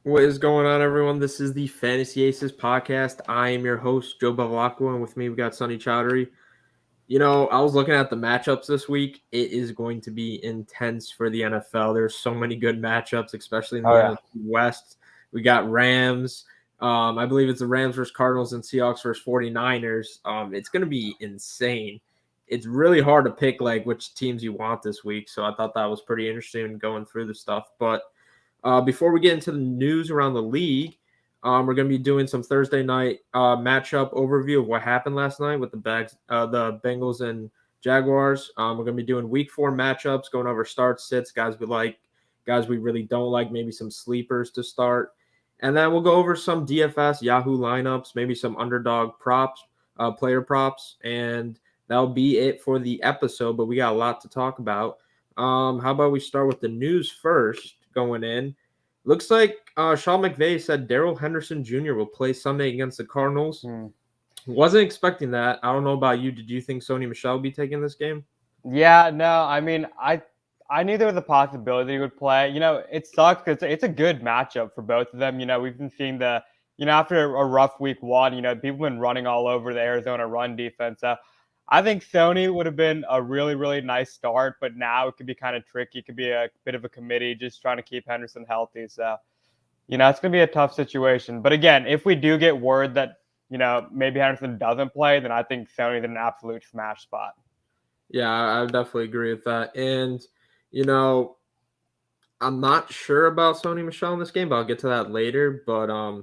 What is going on, everyone? This is the Fantasy Aces podcast. I am your host, Joe Bevilacqua, and with me we got Sonny Chowdhury. I was looking at the matchups this week. It is going to be intense for the NFL. There's so many good matchups, especially in the NFC West. We got Rams. I believe it's the Rams versus Cardinals and Seahawks versus 49ers. It's going to be insane. It's really hard to pick which teams you want this week, so I thought that was pretty interesting going through the stuff. But before we get into the news around the league, we're going to be doing some Thursday night matchup overview of what happened last night with the Bengals and Jaguars. We're going to be doing week 4 matchups, going over starts, sits, guys we like, guys we really don't like, maybe some sleepers to start. And then we'll go over some DFS, Yahoo lineups, maybe some underdog props, player props, and that'll be it for the episode, but we got a lot to talk about. How about we start with the news first? Going in. Looks like Sean McVay said Darrell Henderson Jr. will play Sunday against the Cardinals. Wasn't expecting that. I don't know about you. Did you think Sony Michel would be taking this game? Yeah, no, I mean, I knew there was a possibility he would play. It sucks because it's a good matchup for both of them. We've been seeing after a rough week 1, people have been running all over the Arizona run defense. I think Sony would have been a really, really nice start, but now it could be kind of tricky. It could be a bit of a committee just trying to keep Henderson healthy. So, it's going to be a tough situation. But again, if we do get word that, maybe Henderson doesn't play, then I think Sony's in an absolute smash spot. Yeah, I definitely agree with that. And, I'm not sure about Sony Michel in this game, but I'll get to that later. But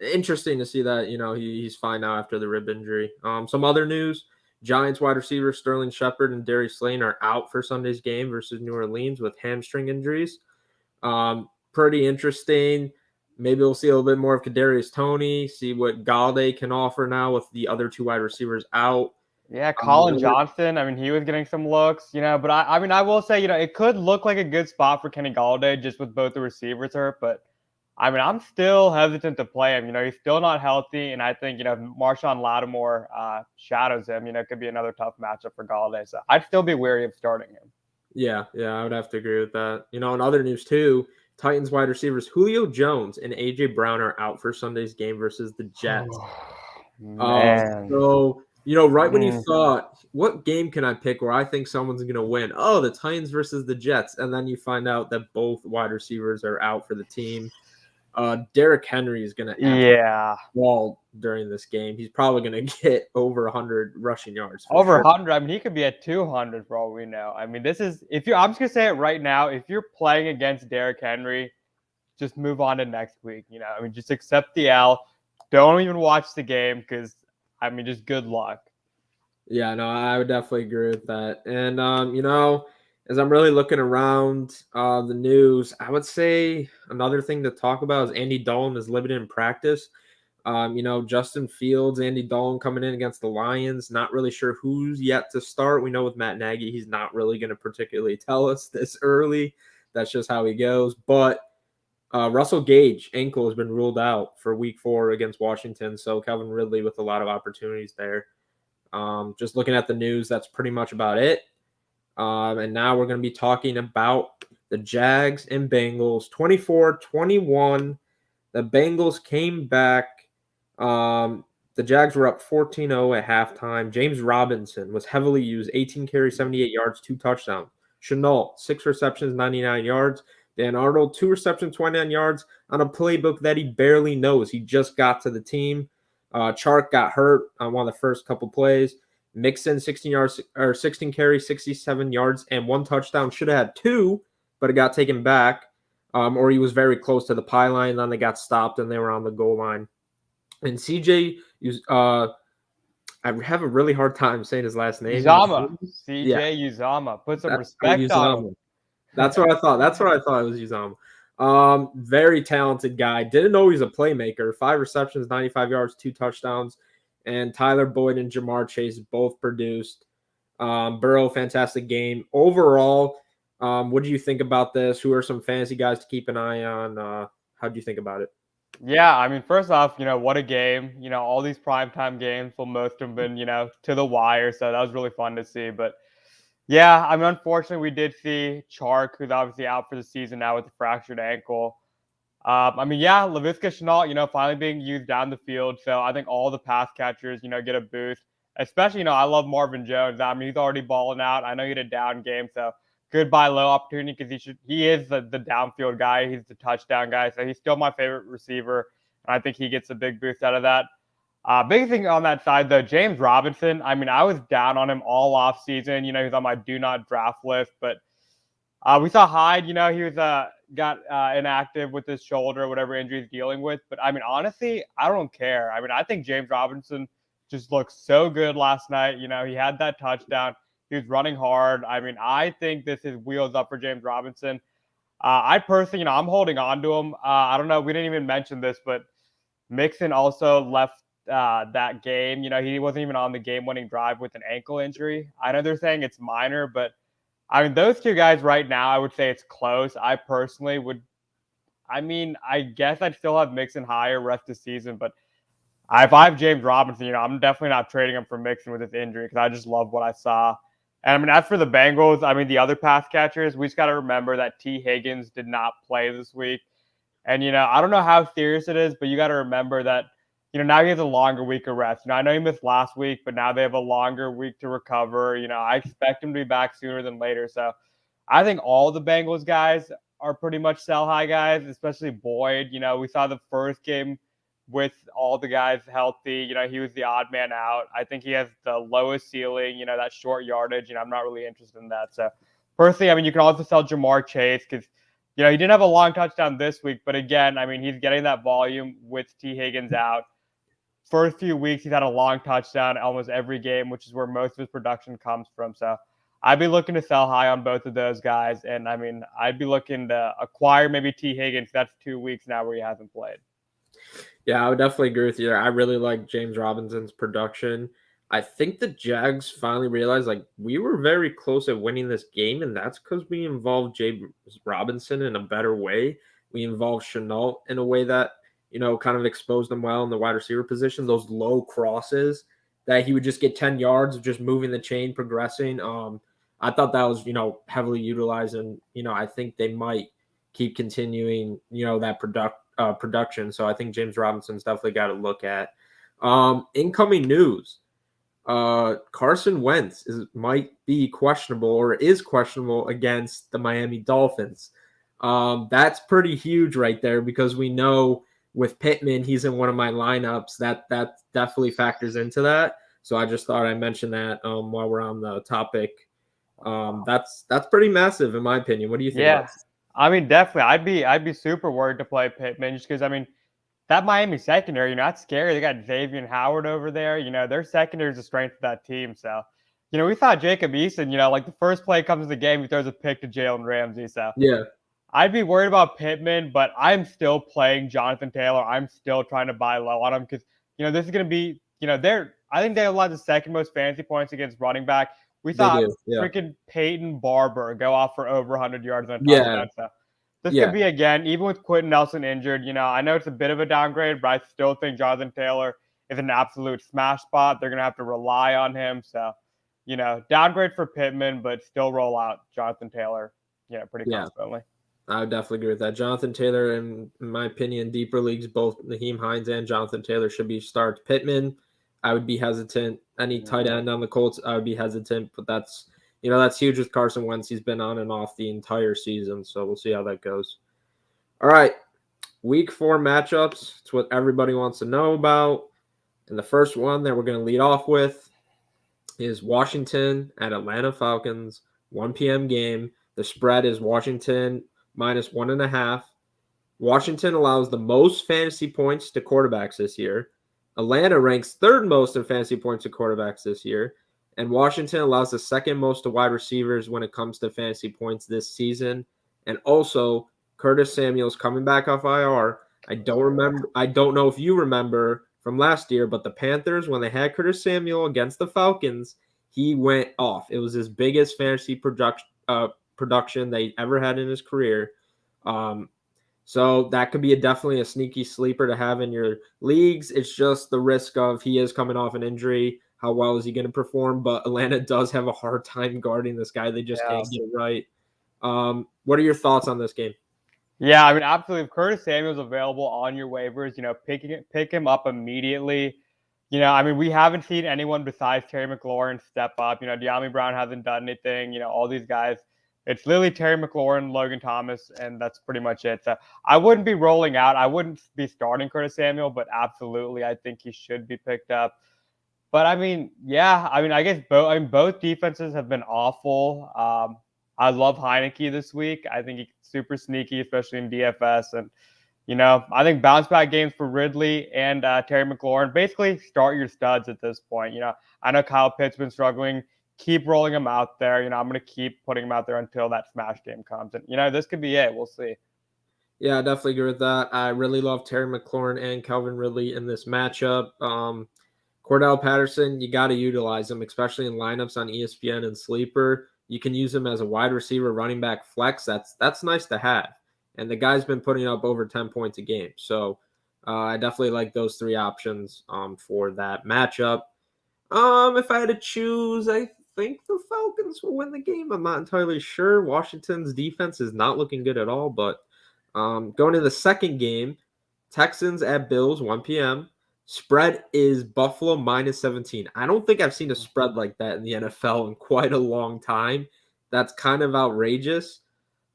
interesting to see that, he's fine now after the rib injury. Some other news. Giants wide receivers Sterling Shepard and Darius Slayton are out for Sunday's game versus New Orleans with hamstring injuries. Pretty interesting. Maybe we'll see a little bit more of Kadarius Toney, see what Galladay can offer now with the other 2 wide receivers out. Yeah, Colin Johnson. I mean, he was getting some looks, but I will say, it could look like a good spot for Kenny Galladay just with both the receivers hurt, but I'm still hesitant to play him. He's still not healthy, and I think, if Marshawn Lattimore shadows him, it could be another tough matchup for Galladay. So I'd still be wary of starting him. Yeah, I would have to agree with that. In other news too, Titans wide receivers Julio Jones and A.J. Brown are out for Sunday's game versus the Jets. Man. So, right when you thought, what game can I pick where I think someone's going to win? Oh, the Titans versus the Jets. And then you find out that both wide receivers are out for the team. Derrick Henry is going to ball during this game. He's probably going to get over 100 rushing yards. Over 100. I mean, he could be at 200 for all we know. I mean, I'm just going to say it right now. If you're playing against Derrick Henry, just move on to next week. Just accept the L. Don't even watch the game because, just good luck. Yeah, no, I would definitely agree with that. And, as I'm really looking around the news, I would say another thing to talk about is Andy Dalton is limited in practice. Justin Fields, Andy Dalton coming in against the Lions. Not really sure who's yet to start. We know with Matt Nagy, he's not really going to particularly tell us this early. That's just how he goes. But Russell Gage, ankle has been ruled out for week 4 against Washington. So Calvin Ridley with a lot of opportunities there. Just looking at the news, that's pretty much about it. And now we're going to be talking about the Jags and Bengals. 24-21. The Bengals came back. The Jags were up 14-0 at halftime. James Robinson was heavily used. 18 carries, 78 yards, 2 touchdowns. Chenault, 6 receptions, 99 yards. Dan Arnold, 2 receptions, 29 yards on a playbook that he barely knows. He just got to the team. Chark got hurt on one of the first couple plays. Mixon, 16 carries, 67 yards, and 1 touchdown. Should have had 2, but it got taken back. Or he was very close to the pylon. Then they got stopped and they were on the goal line. And CJ, I have a really hard time saying his last name. Uzama. CJ Uzama. Put some respect on him. That's what I thought. It was Uzama. Very talented guy. Didn't know he was a playmaker. 5 receptions, 95 yards, 2 touchdowns. And Tyler Boyd and Jamar Chase both produced. Burrow, fantastic game. Overall, what do you think about this? Who are some fantasy guys to keep an eye on? How do you think about it? Yeah, first off, what a game. All these primetime games, well, most have been, to the wire. So that was really fun to see. But yeah, unfortunately, we did see Chark, who's obviously out for the season now with a fractured ankle. I mean, yeah, Laviska Chenault, finally being used down the field. So I think all the pass catchers, get a boost. Especially, I love Marvin Jones. I mean, he's already balling out. I know he had a down game, so good buy low opportunity because he is the downfield guy. He's the touchdown guy. So he's still my favorite receiver. And I think he gets a big boost out of that. Big thing on that side, though, James Robinson. I mean, I was down on him all off season. He's on my do not draft list, but we saw Hyde. He was got inactive with his shoulder, whatever injury he's dealing with. But I mean, honestly, I don't care. I mean, I think James Robinson just looked so good last night. He had that touchdown. He was running hard. I mean, I think this is wheels up for James Robinson. I personally, I'm holding on to him. I don't know. We didn't even mention this, but Mixon also left that game. He wasn't even on the game-winning drive with an ankle injury. I know they're saying it's minor, but I mean, those two guys right now, I would say it's close. I personally would. I mean, I guess I'd still have Mixon higher rest of the season, but if I have James Robinson, I'm definitely not trading him for Mixon with his injury because I just love what I saw. And I mean, as for the Bengals, I mean, the other pass catchers, we just got to remember that T. Higgins did not play this week. And, I don't know how serious it is, but you got to remember that, now he has a longer week of rest. I know he missed last week, but now they have a longer week to recover. I expect him to be back sooner than later. So I think all the Bengals guys are pretty much sell high guys, especially Boyd. We saw the first game with all the guys healthy. He was the odd man out. I think he has the lowest ceiling, that short yardage. I'm not really interested in that. So personally, I mean, you can also sell Jamar Chase because he didn't have a long touchdown this week, but again, I mean, he's getting that volume with T. Higgins out. First few weeks, he's had a long touchdown almost every game, which is where most of his production comes from. So I'd be looking to sell high on both of those guys. And I mean, I'd be looking to acquire maybe T. Higgins. That's 2 weeks now where he hasn't played. Yeah, I would definitely agree with you. I really like James Robinson's production. I think the Jags finally realized like we were very close at winning this game, and that's because we involved James Robinson in a better way. We involved Chenault in a way that kind of exposed them well in the wide receiver position. Those low crosses that he would just get 10 yards of just moving the chain, progressing. I thought that was heavily utilized, and I think they might keep continuing that production. So I think James Robinson's definitely got to look at. Incoming news. Carson Wentz might be questionable or is questionable against the Miami Dolphins. That's pretty huge right there because we know with Pittman, he's in one of my lineups. That definitely factors into that. So I just thought I'd mention that while we're on the topic. That's pretty massive in my opinion. What do you think about this? I mean, definitely. I'd be super worried to play Pittman just because I mean that Miami secondary, that's scary. They got Xavier Howard over there. Their secondary is the strength of that team. So, we thought Jacob Eason, like the first play comes in the game, he throws a pick to Jalen Ramsey. So Yeah. I'd be worried about Pittman, but I'm still playing Jonathan Taylor. I'm still trying to buy low on him because, this is going to be, I think they allowed the second most fantasy points against running back. We saw freaking Peyton Barber go off for over 100 yards on a touchdown. So this could be, again, even with Quentin Nelson injured, I know it's a bit of a downgrade, but I still think Jonathan Taylor is an absolute smash spot. They're going to have to rely on him. So, downgrade for Pittman, but still roll out Jonathan Taylor, pretty confidently. I would definitely agree with that. Jonathan Taylor, in my opinion, deeper leagues, both Naheem Hines and Jonathan Taylor should be starts. Pittman, I would be hesitant. Any tight end on the Colts, I would be hesitant. But that's huge with Carson Wentz. He's been on and off the entire season, so we'll see how that goes. All right, Week 4 matchups. It's what everybody wants to know about. And the first one that we're going to lead off with is Washington at Atlanta Falcons, 1 p.m. game. The spread is Washington minus 1.5. Washington allows the most fantasy points to quarterbacks this year. Atlanta ranks third most in fantasy points to quarterbacks this year. And Washington allows the second most to wide receivers when it comes to fantasy points this season. And also, Curtis Samuel's coming back off IR. I don't know if you remember from last year, but the Panthers, when they had Curtis Samuel against the Falcons, he went off. It was his biggest fantasy production they ever had in his career. So that could be definitely a sneaky sleeper to have in your leagues. It's just the risk of he is coming off an injury. How well is he going to perform? But Atlanta does have a hard time guarding this guy. They just can't get it right. What are your thoughts on this game? Yeah, I mean, absolutely. If Curtis Samuel's available on your waivers, pick him up immediately. I mean, we haven't seen anyone besides Terry McLaurin step up. De'Ami Brown hasn't done anything. All these guys. It's literally Terry McLaurin, Logan Thomas, and that's pretty much it. So I wouldn't be rolling out. I wouldn't be starting Curtis Samuel, but absolutely, I think he should be picked up. But I mean, yeah, I mean, I guess both defenses have been awful. I love Heineke this week. I think he's super sneaky, especially in DFS. And I think bounce back games for Ridley and Terry McLaurin. Basically, start your studs at this point. I know Kyle Pitt's been struggling. Keep rolling him out there. I'm going to keep putting him out there until that smash game comes. And this could be it. We'll see. Yeah, I definitely agree with that. I really love Terry McLaurin and Calvin Ridley in this matchup. Cordell Patterson, you got to utilize him, especially in lineups on ESPN and Sleeper. You can use him as a wide receiver, running back, flex. That's nice to have. And the guy's been putting up over 10 points a game. So I definitely like those three options for that matchup. If I had to choose, I think the Falcons will win the game. I'm not entirely sure. Washington's defense is not looking good at all. But going to the second game, Texans at Bills, 1 p.m. Spread is Buffalo minus 17. I don't think I've seen a spread like that in the NFL in quite a long time. That's kind of outrageous.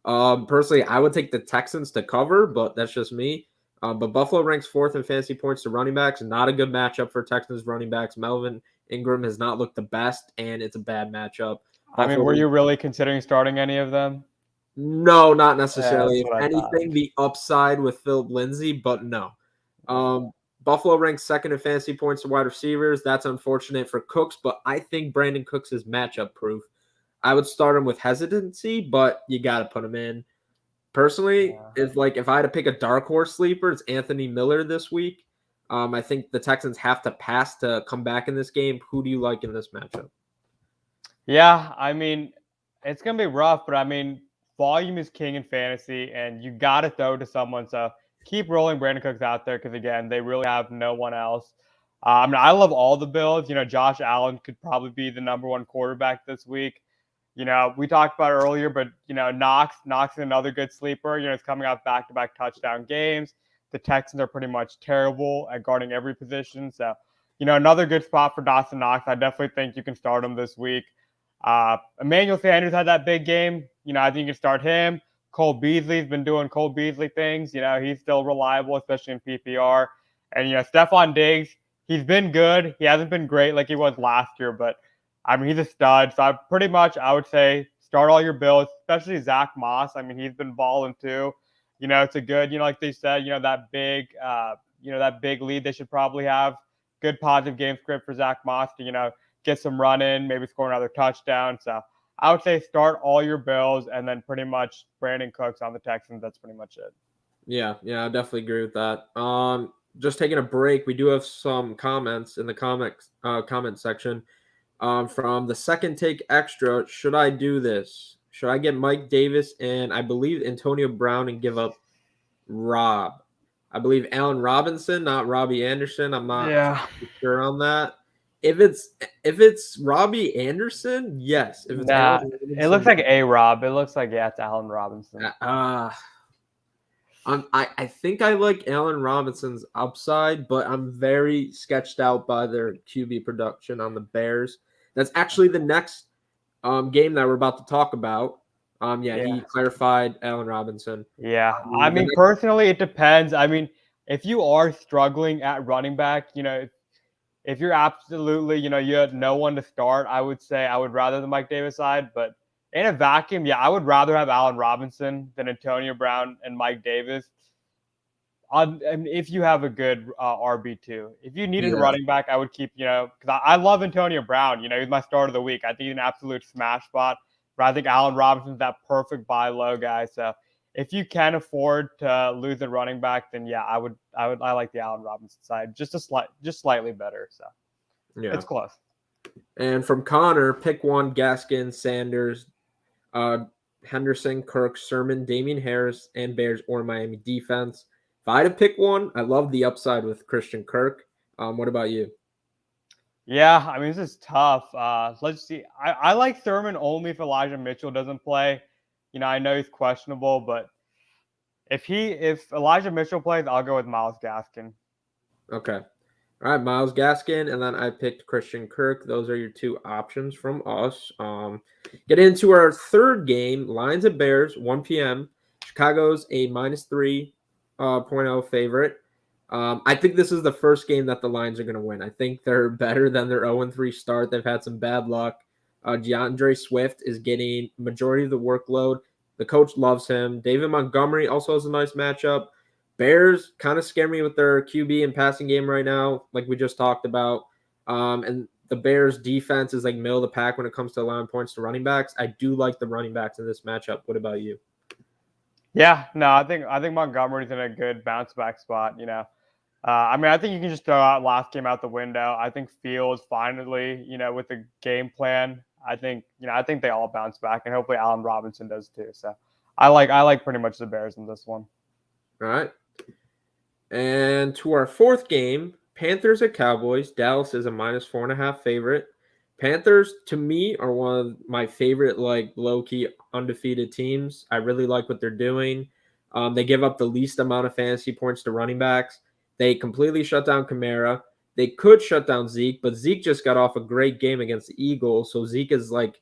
Personally, I would take the Texans to cover, but that's just me. But Buffalo ranks fourth in fantasy points to running backs. Not a good matchup for Texans running backs. Melvin Ingram has not looked the best, and it's a bad matchup. I mean, were you really considering starting any of them? No, not Yeah, necessarily. that's If what I thought. anything, the upside with Philip Lindsay, but no. Buffalo ranks second in fantasy points to wide receivers. That's unfortunate for Cooks, but I think Brandon Cooks is matchup proof. I would start him with hesitancy, but you got to put him in. Personally, if I had to pick a dark horse sleeper, it's Anthony Miller this week. I think the Texans have to pass to come back in this game. Who do you like in this matchup? Yeah, I mean, it's going to be rough, but I mean, volume is king in fantasy, and you got to throw to someone. So keep rolling Brandon Cooks out there because, again, they really have no one else. I mean, I love all the builds. Josh Allen could probably be the number one quarterback this week. We talked about it earlier, but, Knox is another good sleeper. It's coming off back-to-back touchdown games. The Texans are pretty much terrible at guarding every position. So, another good spot for Dawson Knox. I definitely think you can start him this week. Emmanuel Sanders had that big game. I think you can start him. Cole Beasley's been doing Cole Beasley things. He's still reliable, especially in PPR. And, Stephon Diggs, he's been good. He hasn't been great like he was last year, but, I mean, he's a stud. So I would say start all your builds, especially Zach Moss. I mean, he's been balling too. It's a good, like they said, that big lead they should probably have. Good positive game script for Zach Moss to, get some run in, maybe score another touchdown. So I would say start all your Bills and then pretty much Brandon Cooks on the Texans. That's pretty much it. Yeah, I definitely agree with that. Just taking a break. We do have some comments in the comment section. From the Second Take Extra, should I do this? Should I get Mike Davis and I believe Antonio Brown and give up Rob? I believe Allen Robinson, not Robbie Anderson. I'm not sure on that. If it's Robbie Anderson, yes. If it's Nah, Allen Robinson, it looks like A-Rob. It looks like, yeah, it's Allen Robinson. I think I like Allen Robinson's upside, but I'm very sketched out by their QB production on the Bears. That's actually the next game that we're about to talk about. He clarified Allen Robinson. Yeah, I mean, personally, it depends. I mean, if you are struggling at running back, if you're absolutely, you had no one to start, I would say I would rather the Mike Davis side. But in a vacuum, yeah, I would rather have Allen Robinson than Antonio Brown and Mike Davis. And if you have a good RB2, if you needed a running back, I would keep, because I love Antonio Brown. He's my start of the week. I think he's an absolute smash spot. But I think Allen Robinson's that perfect buy low guy. So if you can afford to lose a running back, then yeah, I like the Allen Robinson side just slightly better. So it's close. And from Connor, pick one: Gaskin, Sanders, Henderson, Kirk, Sermon, Damian Harris, and Bears or Miami defense. If I had to pick one, I love the upside with Christian Kirk. What about you? Yeah, I mean, this is tough. Let's see. I like Thurman only if Elijah Mitchell doesn't play. I know he's questionable, but If Elijah Mitchell plays, I'll go with Myles Gaskin. Okay. All right, Myles Gaskin, and then I picked Christian Kirk. Those are your two options from us. Get into our third game, Lions and Bears, 1 p.m. Chicago's a -3.0 favorite. I think this is the first game that the Lions are going to win. I think they're better than their 0-3 start. They've had some bad luck. DeAndre Swift is getting majority of the workload. The coach loves him. David Montgomery also has a nice matchup. Bears kind of scare me with their QB and passing game right now, like we just talked about. And the Bears defense is like middle of the pack when it comes to allowing points to running backs. I do like the running backs in this matchup. What about you? Yeah, no, I think Montgomery's in a good bounce back spot. I mean, I think you can just throw out last game out the window. I think Fields finally, with the game plan, I think they all bounce back, and hopefully Allen Robinson does too. So I like pretty much the Bears in this one. All right. And to our fourth game, Panthers at Cowboys. Dallas is a -4.5 favorite. Panthers, to me, are one of my favorite, like, low-key undefeated teams. I really like what they're doing. They give up the least amount of fantasy points to running backs. They completely shut down Kamara. They could shut down Zeke, but Zeke just got off a great game against the Eagles, so Zeke is, like,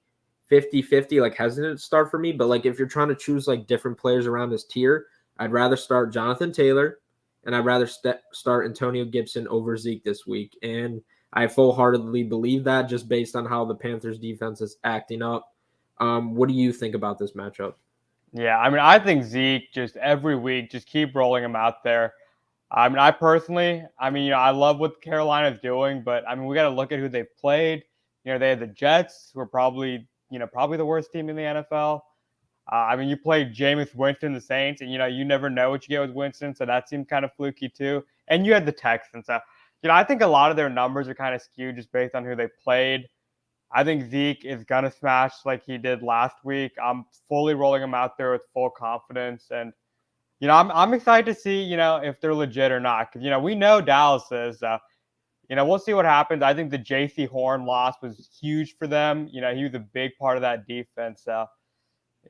50-50, like, hesitant to start for me. But, like, if you're trying to choose, like, different players around this tier, I'd rather start Jonathan Taylor, and I'd rather start Antonio Gibson over Zeke this week. And I full-heartedly believe that just based on how the Panthers defense is acting up. What do you think about this matchup? Yeah, I mean, I think Zeke just every week, just keep rolling him out there. I mean, I personally, I love what Carolina's doing, but I mean, we got to look at who they've played. They had the Jets, who are probably the worst team in the NFL. I mean, you played Jameis Winston, the Saints, and you never know what you get with Winston, so that seemed kind of fluky too. And you had the Texans, so I think a lot of their numbers are kind of skewed just based on who they played. I think Zeke is gonna smash like he did last week. I'm fully rolling him out there with full confidence, and I'm excited to see if they're legit or not, because we know Dallas is. We'll see what happens. I think the J.C. Horn loss was huge for them. He was a big part of that defense. So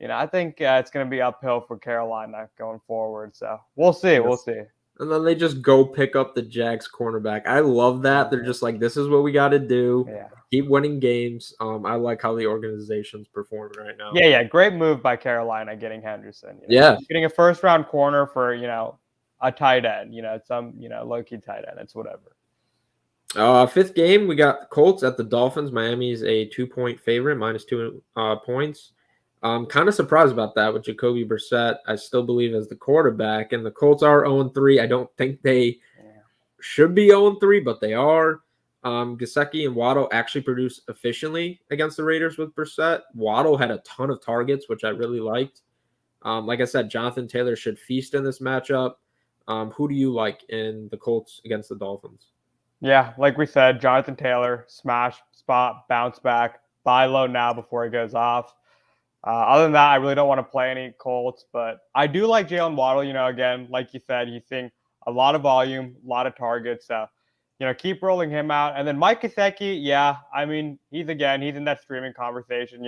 I think it's going to be uphill for Carolina going forward. So we'll see. We'll see. And then they just go pick up the Jags cornerback. I love that. They're just like, this is what we got to do. Yeah. Keep winning games. I like how the organization's performing right now. Yeah. Great move by Carolina getting Henderson. Yeah. Getting a first-round corner for, a tight end, some, low-key tight end. It's whatever. Fifth game, we got Colts at the Dolphins. Miami's a 2-point favorite, -2 points. Kind of surprised about that with Jacoby Brissett. I still believe as the quarterback, and the Colts are 0-3. I don't think they should be 0-3, but they are. Gesicki and Waddle actually produced efficiently against the Raiders with Brissett. Waddle had a ton of targets, which I really liked. Like I said, Jonathan Taylor should feast in this matchup. Who do you like in the Colts against the Dolphins? Yeah, like we said, Jonathan Taylor, smash spot, bounce back, buy low now before he goes off. Other than that, I really don't want to play any Colts, but I do like Jalen Waddle. Again, like you said, he's seeing a lot of volume, a lot of targets. So, keep rolling him out. And then Mike Gesicki, yeah, I mean, he's in that streaming conversation.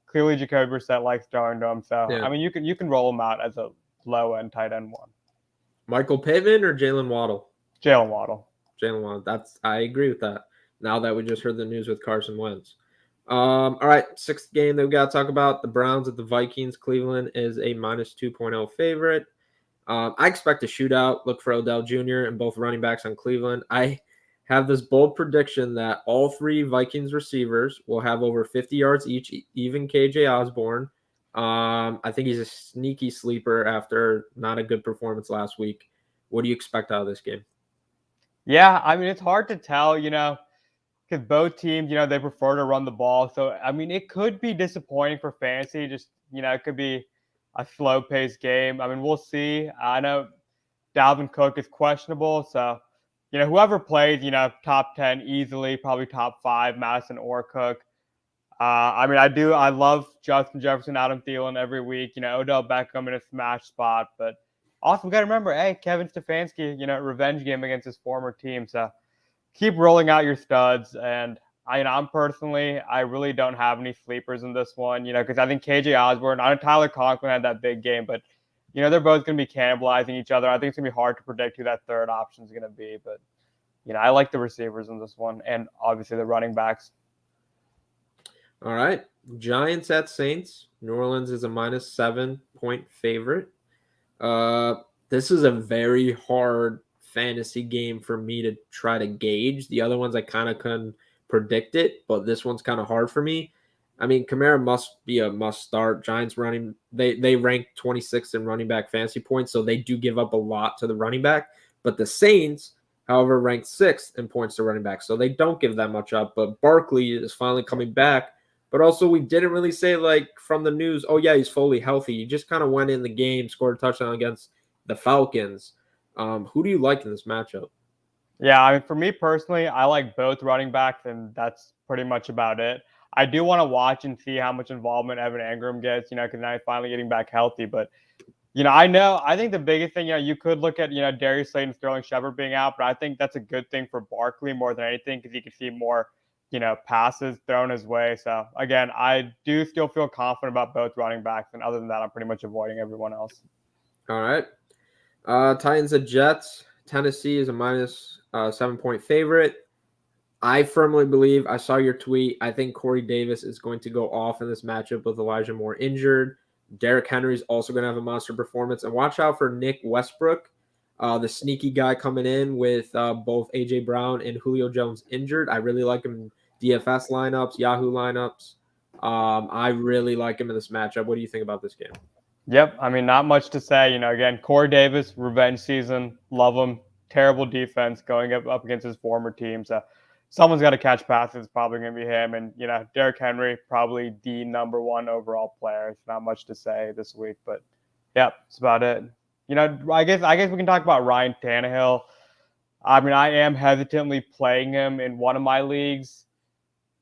Clearly Jacoby Brissett likes throwing to him. So, yeah. I mean, you can roll him out as a low end tight end one. Michael Pittman or Jalen Waddle? Jalen Waddle. Jalen Waddle. I agree with that. Now that we just heard the news with Carson Wentz. All right, sixth game that we got to talk about, the Browns at the Vikings. Cleveland is a -2.0 favorite. I expect a shootout. Look for Odell Jr. and both running backs on Cleveland. I have this bold prediction that all three Vikings receivers will have over 50 yards each, even KJ Osborne. I think he's a sneaky sleeper after not a good performance last week. What do you expect out of this game? Yeah, I mean, it's hard to tell, because both teams, they prefer to run the ball. So, I mean, it could be disappointing for fantasy. Just, it could be a slow-paced game. I mean, we'll see. I know Dalvin Cook is questionable. So, whoever plays, top 10 easily, probably top 5, Madison or Cook. I mean, I love Justin Jefferson, Adam Thielen every week. Odell Beckham in a smash spot. But also, we got to remember, hey, Kevin Stefanski, revenge game against his former team. So, keep rolling out your studs. And I'm personally, I really don't have any sleepers in this one, because I think KJ Osborne, I know Tyler Conklin had that big game, but they're both going to be cannibalizing each other. I think it's going to be hard to predict who that third option is going to be. But, I like the receivers in this one and obviously the running backs. All right. Giants at Saints. New Orleans is a -7-point favorite. Uh, this is a very hard fantasy game for me to try to gauge. The other ones I kind of can predict it, but this one's kind of hard for me. I mean, Kamara must be a must start. Giants running they rank 26th in running back fantasy points, so they do give up a lot to the running back. But the Saints, however, rank 6th in points to running back, so they don't give that much up. But Barkley is finally coming back. But also, we didn't really say, like, from the news, oh, yeah, he's fully healthy. He just kind of went in the game, scored a touchdown against the Falcons. Who do you like in this matchup? Yeah, I mean, for me personally, I like both running backs, and that's pretty much about it. I do want to watch and see how much involvement Evan Engram gets, because now he's finally getting back healthy. But, I think the biggest thing, you could look at, Darius Slade and Sterling Shepard being out, but I think that's a good thing for Barkley more than anything because you can see more, passes thrown his way. So, again, I do still feel confident about both running backs. And other than that, I'm pretty much avoiding everyone else. All right. Titans at Jets. Tennessee is a -7-point favorite. I firmly believe, I saw your tweet, I think Corey Davis is going to go off in this matchup with Elijah Moore injured. Derrick Henry is also going to have a monster performance. And watch out for Nick Westbrook, the sneaky guy coming in with both A.J. Brown and Julio Jones injured. I really like him in DFS lineups, Yahoo lineups. I really like him in this matchup. What do you think about this game? Yep. I mean, not much to say. Again, Corey Davis, revenge season. Love him. Terrible defense going up against his former team. So someone's got to catch passes. It's probably going to be him. And, Derrick Henry, probably the number one overall player. It's not much to say this week. But, yeah, that's about it. I guess we can talk about Ryan Tannehill. I mean, I am hesitantly playing him in one of my leagues.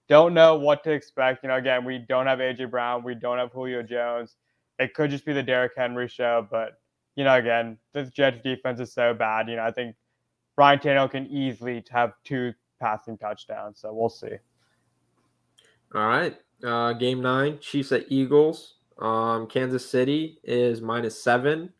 Don't know what to expect. Again, we don't have A.J. Brown. We don't have Julio Jones. It could just be the Derrick Henry show, but again, this Jets defense is so bad. I think Ryan Tannehill can easily have 2 passing touchdowns, so we'll see. All right, game 9, Chiefs at Eagles. Kansas City is -7.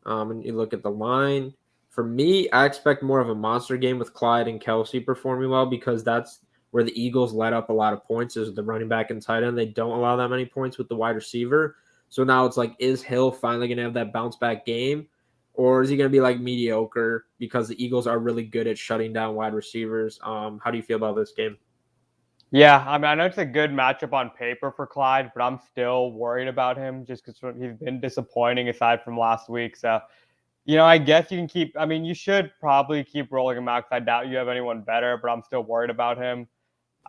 And you look at the line. For me, I expect more of a monster game with Clyde and Kelsey performing well because that's where the Eagles let up a lot of points is the running back and tight end. They don't allow that many points with the wide receiver. So now it's like, is Hill finally going to have that bounce back game? Or is he going to be like mediocre because the Eagles are really good at shutting down wide receivers? How do you feel about this game? Yeah, I mean, I know it's a good matchup on paper for Clyde, but I'm still worried about him just because he's been disappointing aside from last week. So, I guess you can you should probably keep rolling him out because I doubt you have anyone better, but I'm still worried about him.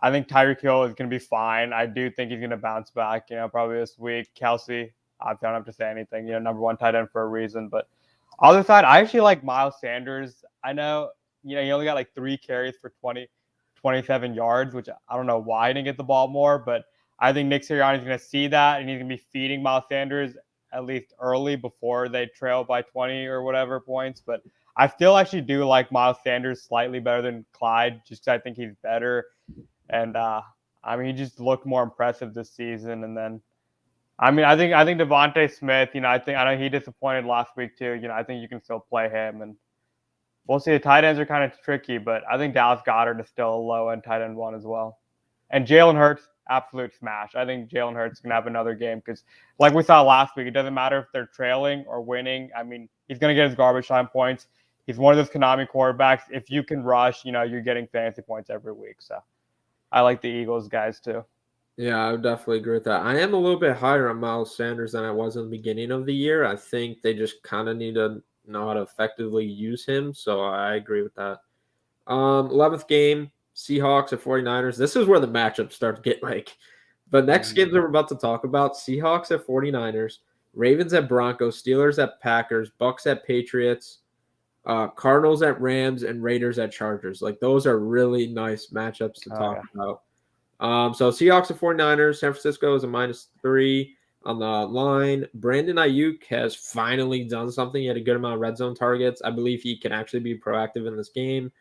I think Tyreek Hill is going to be fine. I do think he's going to bounce back, probably this week. Kelsey, I don't have to say anything, number one tight end for a reason. But other side, I actually like Miles Sanders. I know, he only got like 3 carries for 27 yards, which I don't know why he didn't get the ball more. But I think Nick Sirianni is going to see that, and he's going to be feeding Miles Sanders at least early before they trail by 20 or whatever points. But I still actually do like Miles Sanders slightly better than Clyde just because I think he's better. And he just looked more impressive this season. And then, I think Devontae Smith. I know he disappointed last week too. I think you can still play him, and we'll see. The tight ends are kind of tricky, but I think Dallas Goedert is still a low end tight end one as well. And Jalen Hurts, absolute smash. I think Jalen Hurts can have another game because, like we saw last week, it doesn't matter if they're trailing or winning. He's going to get his garbage time points. He's one of those Konami quarterbacks. If you can rush, you're getting fantasy points every week. So I like the Eagles guys too. Yeah, I would definitely agree with that. I am a little bit higher on Miles Sanders than I was in the beginning of the year. I think they just kind of need to know how to effectively use him. So I agree with that. 11th game, Seahawks at 49ers. This is where the matchups start to get like the next games that we're about to talk about. Seahawks at 49ers, Ravens at Broncos, Steelers at Packers, Bucks at Patriots, Cardinals at Rams, and Raiders at Chargers. Like those are really nice matchups to talk about. So Seahawks at 49ers, San Francisco is a -3 on the line. Brandon Ayuk has finally done something. He had a good amount of red zone targets. I believe he can actually be proactive in this game.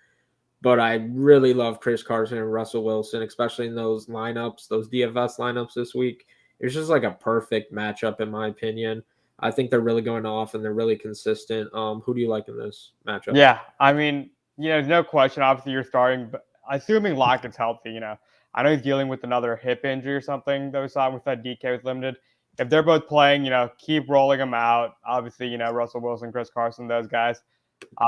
But I really love Chris Carson and Russell Wilson, especially in those lineups, those DFS lineups this week. It's just like a perfect matchup, in my opinion. I think they're really going off and they're really consistent. Who do you like in this matchup? Yeah, I mean, there's no question. Obviously, you're starting, but assuming Lockett's healthy, I know he's dealing with another hip injury or something that we saw with that DK was limited. If they're both playing, keep rolling them out. Obviously, Russell Wilson, Chris Carson, those guys.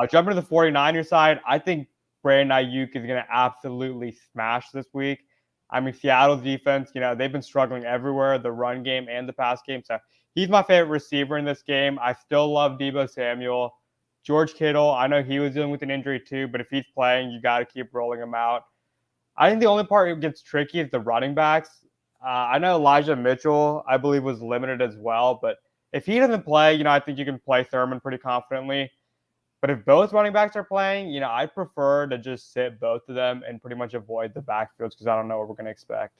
Jumping to the 49ers side, I think Brandon Ayuk is going to absolutely smash this week. I mean, Seattle's defense, they've been struggling everywhere, the run game and the pass game. So he's my favorite receiver in this game. I still love Deebo Samuel. George Kittle, I know he was dealing with an injury too, but if he's playing, you got to keep rolling him out. I think the only part that gets tricky is the running backs. I know Elijah Mitchell, I believe, was limited as well, but if he doesn't play, I think you can play Thurman pretty confidently. But if both running backs are playing, I prefer to just sit both of them and pretty much avoid the backfields because I don't know what we're going to expect.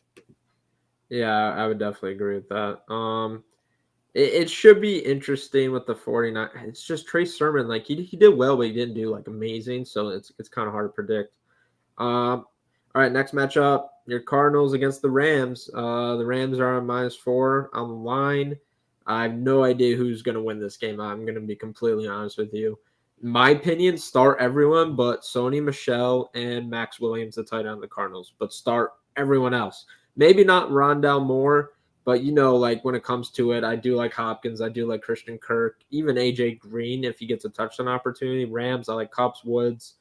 Yeah, I would definitely agree with that. It should be interesting with the 49. It's just Trey Sermon. Like he did well, but he didn't do like amazing. So it's kind of hard to predict. All right, next matchup, your Cardinals against the Rams. The Rams are on -4 on the line. I have no idea who's going to win this game. I'm going to be completely honest with you. In my opinion, start everyone but Sony Michel and Max Williams, the tight end of the Cardinals, but start everyone else. Maybe not Rondell Moore, but like when it comes to it, I do like Hopkins. I do like Christian Kirk, even AJ Green if he gets a touchdown opportunity. Rams, I like Kups, Woods.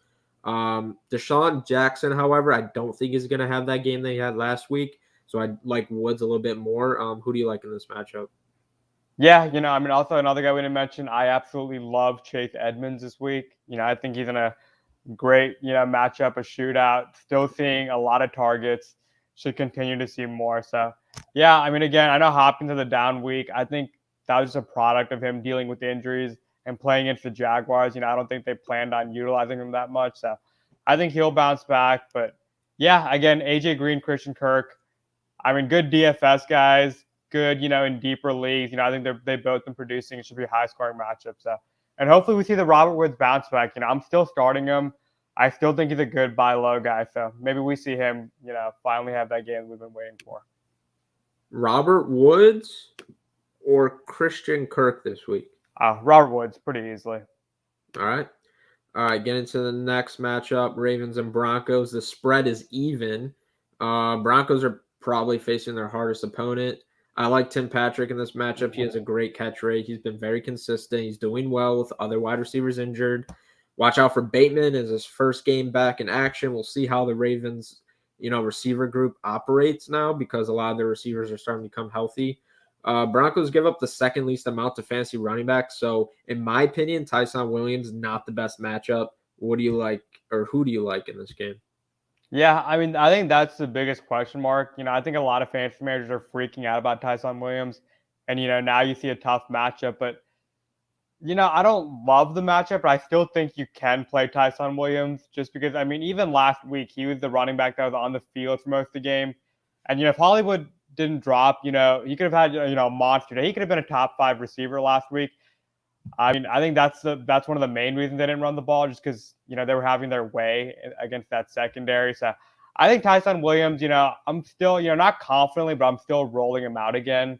Deshaun Jackson, however, I don't think he's going to have that game they had last week. So I like Woods a little bit more. Who do you like in this matchup? Yeah, I mean, also another guy we didn't mention, I absolutely love Chase Edmonds this week. I think he's in a great, matchup, a shootout, still seeing a lot of targets, should continue to see more. So, yeah, I mean, again, I know Hopkins had a down week. I think that was just a product of him dealing with injuries and playing against the Jaguars. I don't think they planned on utilizing him that much. So, I think he'll bounce back. But, yeah, again, AJ Green, Christian Kirk, I mean, good DFS guys, good, in deeper leagues. I think they've both been producing. It should be a high scoring matchup. So, and hopefully we see the Robert Woods bounce back. I'm still starting him. I still think he's a good buy low guy. So maybe we see him, finally have that game we've been waiting for. Robert Woods or Christian Kirk this week? Robert Woods, pretty easily. All right. All right, get into the next matchup, Ravens and Broncos. The spread is even. Broncos are probably facing their hardest opponent. I like Tim Patrick in this matchup. He has a great catch rate. He's been very consistent. He's doing well with other wide receivers injured. Watch out for Bateman as his first game back in action. We'll see how the Ravens, receiver group operates now because a lot of their receivers are starting to become healthy. Broncos give up the second least amount to fantasy running backs. So, in my opinion, Tyson Williams not the best matchup. What do you like, or who do you like in this game? Yeah, I mean, I think that's the biggest question mark. I think a lot of fantasy managers are freaking out about Tyson Williams, and now you see a tough matchup, but I don't love the matchup, but I still think you can play Tyson Williams just because, I mean, even last week, he was the running back that was on the field for most of the game. And, if Hollywood didn't drop, he could have had, a monster day. He could have been a top 5 receiver last week. I mean, I think that's one of the main reasons they didn't run the ball, just because, they were having their way against that secondary. So I think Tyson Williams, I'm still, not confidently, but I'm still rolling him out again.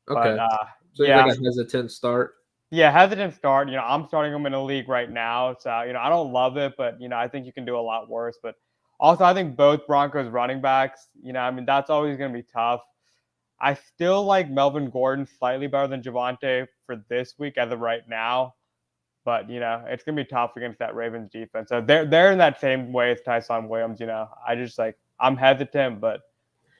Okay. But So he's yeah. like a hesitant start. Yeah, hesitant start. I'm starting him in a league right now. So, I don't love it, but, I think you can do a lot worse. But also, I think both Broncos running backs, I mean, that's always going to be tough. I still like Melvin Gordon slightly better than Javonte for this week as of right now. But, it's going to be tough against that Ravens defense. So they're in that same way as Tyson Williams. I just I'm hesitant, but,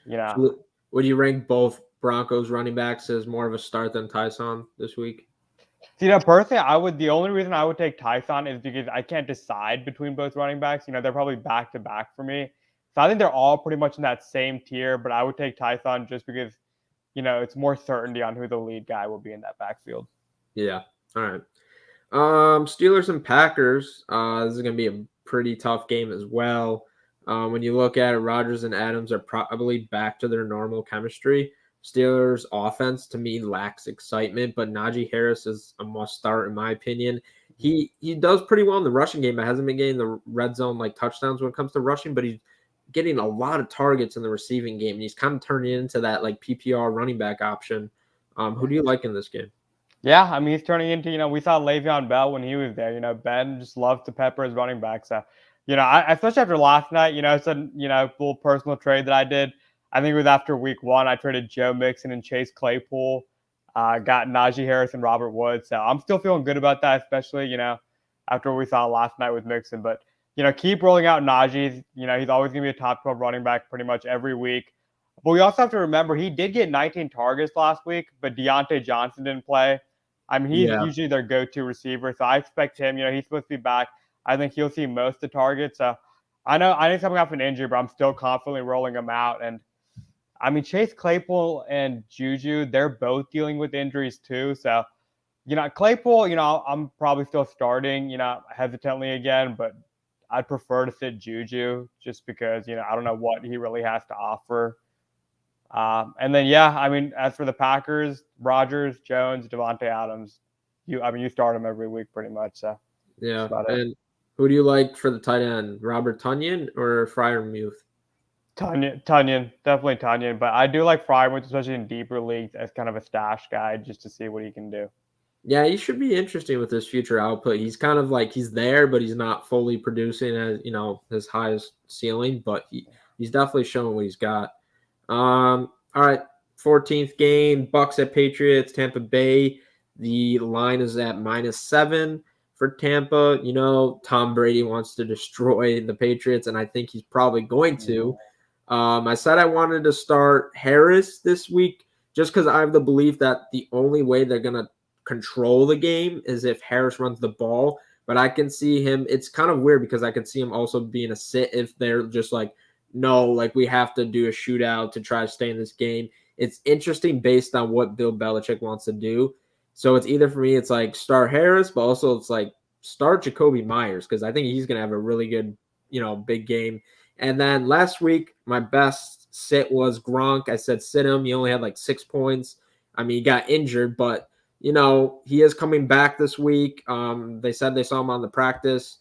So would you rank both Broncos running backs as more of a start than Tyson this week? Personally, the only reason I would take Tyson is because I can't decide between both running backs. They're probably back to back for me. So I think they're all pretty much in that same tier, but I would take Tyson just because, it's more certainty on who the lead guy will be in that backfield. Yeah. All right. Steelers and Packers. This is going to be a pretty tough game as well. When you look at it, Rodgers and Adams are probably back to their normal chemistry. Steelers offense to me lacks excitement, but Najee Harris is a must start in my opinion. He does pretty well in the rushing game. It hasn't been getting the red zone like touchdowns when it comes to rushing, but he's getting a lot of targets in the receiving game. And he's kind of turning into that like PPR running back option. Who do you like in this game? Yeah, I mean, he's turning into, we saw Le'Veon Bell when he was there. Ben just loves to pepper his running back. So, especially after last night, it's a, little personal trade that I did. I think it was after week one. I traded Joe Mixon and Chase Claypool, got Najee Harris and Robert Woods. So I'm still feeling good about that, especially, after what we saw last night with Mixon. But, keep rolling out Najee. He's always going to be a top 12 running back pretty much every week. But we also have to remember he did get 19 targets last week, but Deontay Johnson didn't play. I mean, he's Yeah. usually their go-to receiver, so I expect him. He's supposed to be back. I think he'll see most of the targets. So I know he's coming off an injury, but I'm still confidently rolling him out. And I mean, Chase Claypool and Juju, they're both dealing with injuries too. So Claypool, I'm probably still starting, hesitantly again, but I'd prefer to sit Juju just because I don't know what he really has to offer. And then, yeah, I mean, as for the Packers, Rodgers, Jones, Devontae Adams, you start them every week pretty much. So that's Yeah. about it. And who do you like for the tight end? Robert Tunyon or Freiermuth? Tunyon, definitely Tunyon. But I do like Fryermuth, especially in deeper leagues, as kind of a stash guy just to see what he can do. Yeah, he should be interesting with his future output. He's kind of like he's there, but he's not fully producing as his highest ceiling. But he's definitely showing what he's got. All right, 14th game, Bucks at Patriots, Tampa Bay. The line is at -7 for Tampa. Tom Brady wants to destroy the Patriots, and I think he's probably going to. I said I wanted to start Harris this week just because I have the belief that the only way they're gonna control the game is if Harris runs the ball. But I can see him. It's kind of weird because I can see him also being a sit if they're just like, no, like we have to do a shootout to try to stay in this game. It's interesting based on what Bill Belichick wants to do. So it's either for me, it's like start Harris, but also it's like start Jacoby Myers because I think he's going to have a really good, big game. And then last week, my best sit was Gronk. I said sit him. He only had like 6 points. I mean, he got injured, but he is coming back this week. They said they saw him on the practice,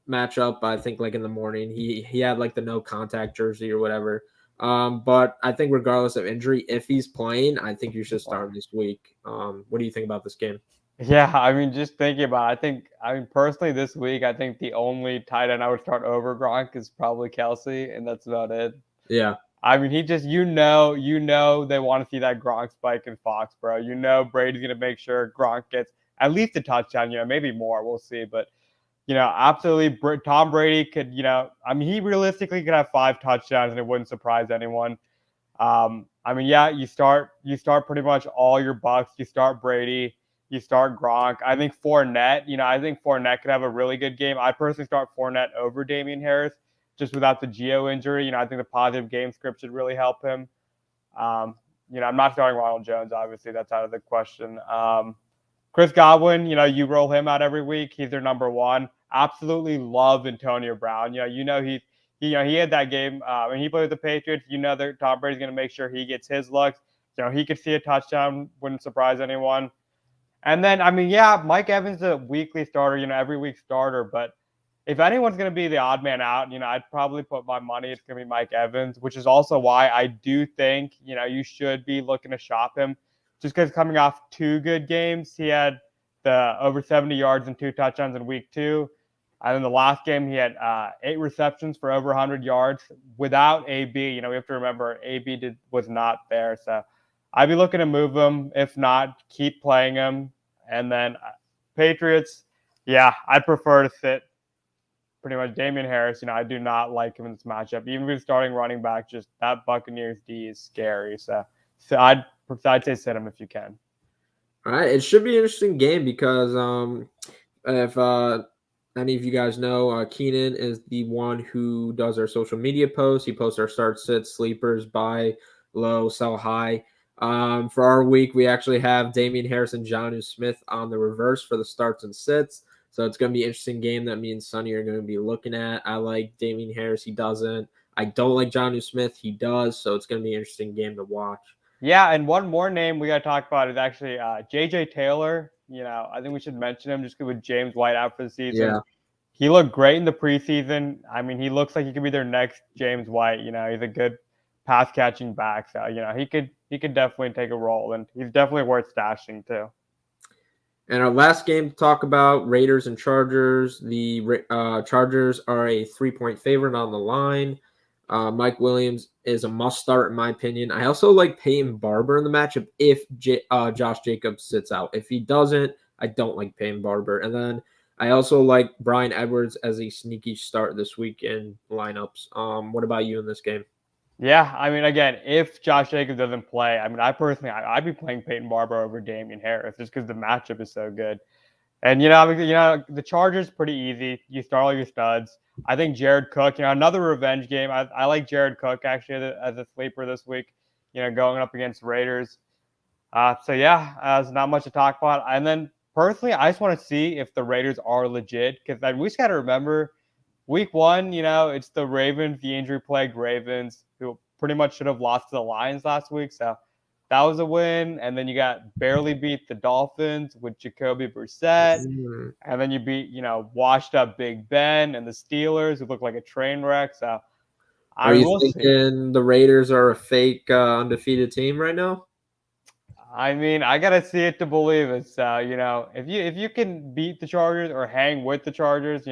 matchup. I think like in the morning, he had like the no contact jersey or whatever. But I think regardless of injury, if he's playing, I think you should start him this week. What do you think about this game? Yeah, I mean, just thinking about it, I mean, personally, this week, I think the only tight end I would start over Gronk is probably Kelsey, and that's about it. Yeah, I mean, he just, they want to see that Gronk spike in Foxborough. Brady's going to make sure Gronk gets at least a touchdown, maybe more. We'll see. But, absolutely, Tom Brady could, I mean, he realistically could have 5 touchdowns and it wouldn't surprise anyone. I mean, yeah, you start pretty much all your Bucks. You start Brady, you start Gronk. I think Fournette could have a really good game. I personally start Fournette over Damian Harris just without the Geo injury. I think the positive game script should really help him. I'm not starting Ronald Jones, obviously. That's out of the question. Chris Godwin, you roll him out every week. He's their number one. Absolutely love Antonio Brown. He had that game when he played with the Patriots. That Tom Brady's going to make sure he gets his looks. He could see a touchdown, wouldn't surprise anyone. And then, I mean, yeah, Mike Evans is a weekly starter, every week starter. But if anyone's going to be the odd man out, I'd probably put my money it's going to be Mike Evans, which is also why I do think, you should be looking to shop him just because coming off 2 good games. He had the over 70 yards and 2 touchdowns in week 2. And then the last game, he had 8 receptions for over 100 yards without AB. We have to remember AB was not there. So I'd be looking to move him. If not, keep playing him. And then Patriots, yeah, I'd prefer to sit pretty much Damian Harris. I do not like him in this matchup. Even if he's starting running back, just that Buccaneers D is scary. So I'd say sit him if you can. all right. It should be an interesting game because if any of you guys know, Keenan is the one who does our social media posts. He posts our start, sits, sleepers, buy low, sell high. For our week, we actually have Damian Harris and Jonnu Smith on the reverse for the starts and sits. So it's going to be an interesting game that me and Sonny are going to be looking at. I like Damian Harris. He doesn't. I don't like Jonnu Smith. He does. So it's going to be an interesting game to watch. Yeah, and one more name we got to talk about is actually J.J. Taylor. I think we should mention him just with James White out for the season. Yeah. He looked great in the preseason. I mean, he looks like he could be their next James White. He's a good pass catching back. So he could definitely take a role, and he's definitely worth stashing too. And our last game to talk about, Raiders and Chargers. The Chargers are a 3-point favorite on the line. Mike Williams is a must start in my opinion. I also like Peyton Barber in the matchup if Josh Jacobs sits out. If he doesn't, I don't like Peyton Barber. And then I also like Bryan Edwards as a sneaky start this week in lineups. What about you in this game? Yeah, I mean, again, if Josh Jacobs doesn't play, I mean, I personally, I'd be playing Peyton Barber over Damian Harris just because the matchup is so good. And the Chargers pretty easy. You start all your studs. I think Jared Cook, another revenge game. I like Jared Cook actually as a sleeper this week. Going up against Raiders. So yeah, there's not much to talk about. And then personally, I just want to see if the Raiders are legit because we just got to remember week one, it's the Ravens, the injury-plagued Ravens, who pretty much should have lost to the Lions last week. So that was a win. And then you got barely beat the Dolphins with Jacoby Brissett. And then you beat, washed up Big Ben and the Steelers, who look like a train wreck. So Are you thinking the Raiders are a fake undefeated team right now? I mean, I gotta see it to believe it. So, if you can beat the Chargers or hang with the Chargers,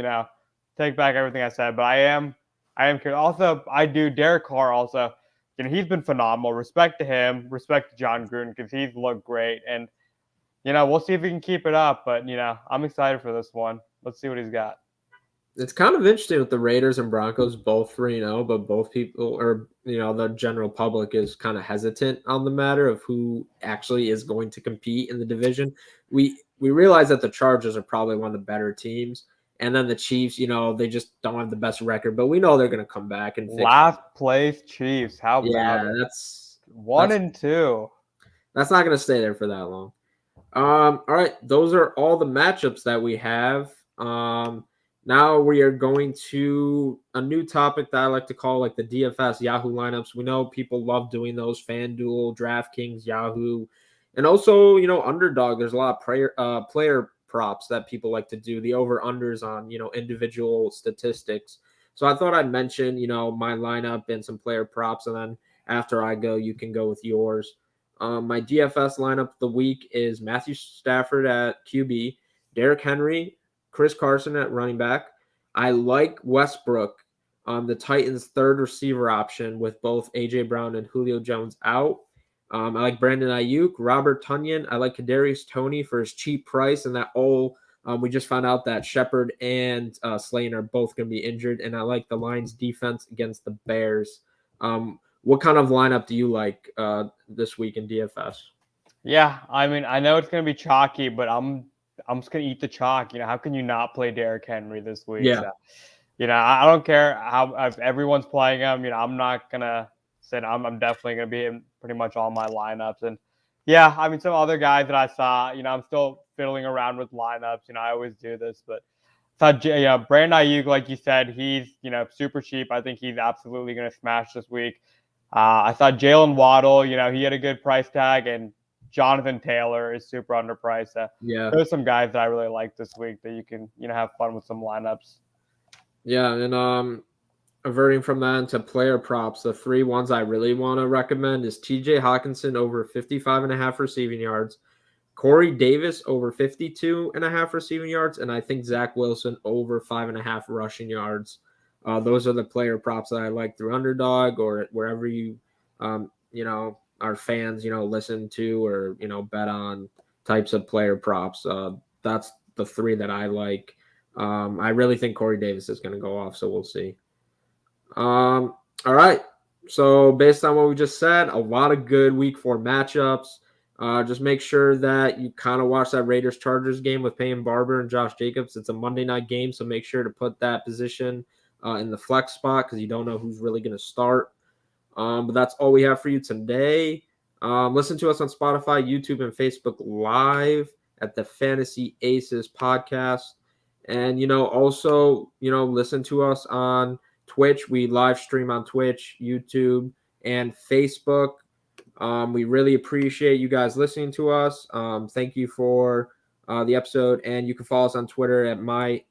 take back everything I said. But I am curious. Also, Derek Carr also, he's been phenomenal. Respect to him, respect to John Gruden because he's looked great. And, we'll see if he can keep it up. But, I'm excited for this one. Let's see what he's got. It's kind of interesting with the Raiders and Broncos both 3-0, but both people or the general public is kind of hesitant on the matter of who actually is going to compete in the division. We realize that the Chargers are probably one of the better teams, and then the Chiefs, they just don't have the best record, but we know they're going to come back and fix last place Chiefs. How about it? That's 1-2. That's not going to stay there for that long. All right, those are all the matchups that we have. Now we are going to a new topic that I like to call like the DFS Yahoo lineups. We know people love doing those, FanDuel, DraftKings, Yahoo, and also Underdog. There's a lot of player props that people like to do, the over unders on individual statistics. So I thought I'd mention my lineup and some player props, and then after I go, you can go with yours. My DFS lineup of the week is Matthew Stafford at QB, Derrick Henry, Chris Carson at running back. I like Westbrook, the Titans' third receiver option with both A.J. Brown and Julio Jones out. I like Brandon Ayuk, Robert Tonyan. I like Kadarius Toney for his cheap price, and that we just found out that Shepard and Slayton are both going to be injured, and I like the Lions' defense against the Bears. What kind of lineup do you like this week in DFS? Yeah, I mean, I know it's going to be chalky, but I'm just going to eat the chalk. How can you not play Derrick Henry this week? Yeah. So, I don't care if everyone's playing him. I'm not going to say I'm definitely going to be in pretty much all my lineups. And, yeah, I mean, some other guys that I saw, I'm still fiddling around with lineups. I always do this. But I thought, Brandon Ayuk, like you said, he's, super cheap. I think he's absolutely going to smash this week. I thought Jalen Waddle, he had a good price tag, and Jonathan Taylor is super underpriced. Yeah, there's some guys that I really like this week that you can have fun with some lineups. Yeah, and averting from that into player props, the three ones I really want to recommend is T.J. Hawkinson over 55.5 receiving yards, Corey Davis over 52.5 receiving yards, and I think Zach Wilson over 5.5 rushing yards. Those are the player props that I like through Underdog or wherever you, our fans, listen to or, bet on types of player props. That's the three that I like. I really think Corey Davis is going to go off, so we'll see. All right. So based on what we just said, a lot of good week 4 matchups. Just make sure that you kind of watch that Raiders-Chargers game with Peyton Barber and Josh Jacobs. It's a Monday night game, so make sure to put that position in the flex spot because you don't know who's really going to start. But that's all we have for you today. Listen to us on Spotify, YouTube, and Facebook Live at the Fantasy Aces podcast. And, also, listen to us on Twitch. We live stream on Twitch, YouTube, and Facebook. We really appreciate you guys listening to us. Thank you for the episode. And you can follow us on Twitter at my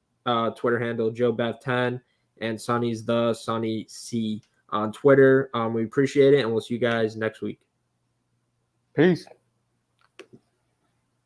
Twitter handle, JoeBev10, and Sonny's the Sonny C. on Twitter. We appreciate it, and we'll see you guys next week. Peace.